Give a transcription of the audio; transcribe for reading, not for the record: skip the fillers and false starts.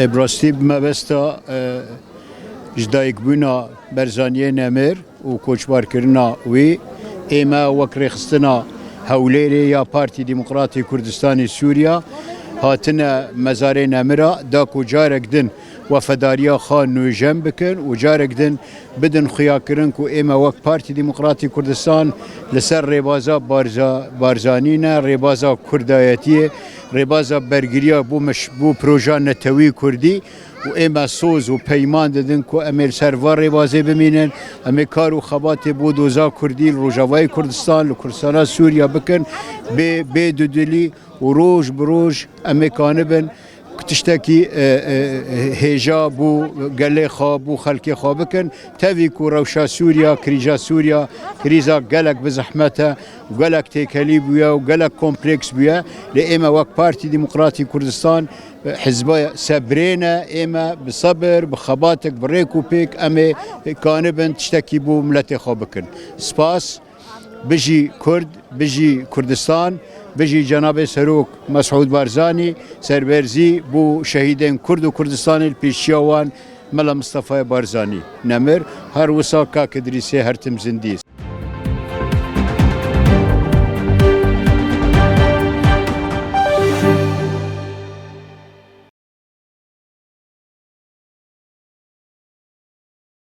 براستی مبستا جدایک بونا برزانیه نمر و کوچبار کرنا وی ایما وکر خستنا هولیری یا پارتی دموکراتی کردستانی سوریا هاتنا مزار نمرا دا کو جارک دن وفداریا خان نوجم بکن و جارک دن بدن خیا کرن کو ایما وک پارتی دموکراتی کردستان لسر ریبازا بارزانینا ریبازا کردایتیه ریبازا برگریا بو پروژه نتوی کردی و ایما سوز و پیمان دادن که امیل سروار ریبازه بمینن امی کار و خبات بودوزا کردی روجاوای کردستان لکردستان سوریا بکن به دودلی و روش بروش امی کانبن تشتكي هجا بو قال خا بو خلقي خا بكن تافي كو روشا سوريا كريجا سوريا كريزا قالك بزحمتها وقالك تيكالي بيا وقالك كومبلكس بيا لإما وك بارتي ديمقراطي كردستان حزبايا سبرينا إما بصبر بخباتك بريكو بيك أمي كانبن تشتكي بو ملتي خا بكن سباس بجي كرد بجي كردستان بجي جناب سروك مسعود بارزاني سربرزي بو شهيدين كرد و كردستان البيشيوان ملا مصطفى بارزاني نمر هر وساكا كدريسي هر تمزنديس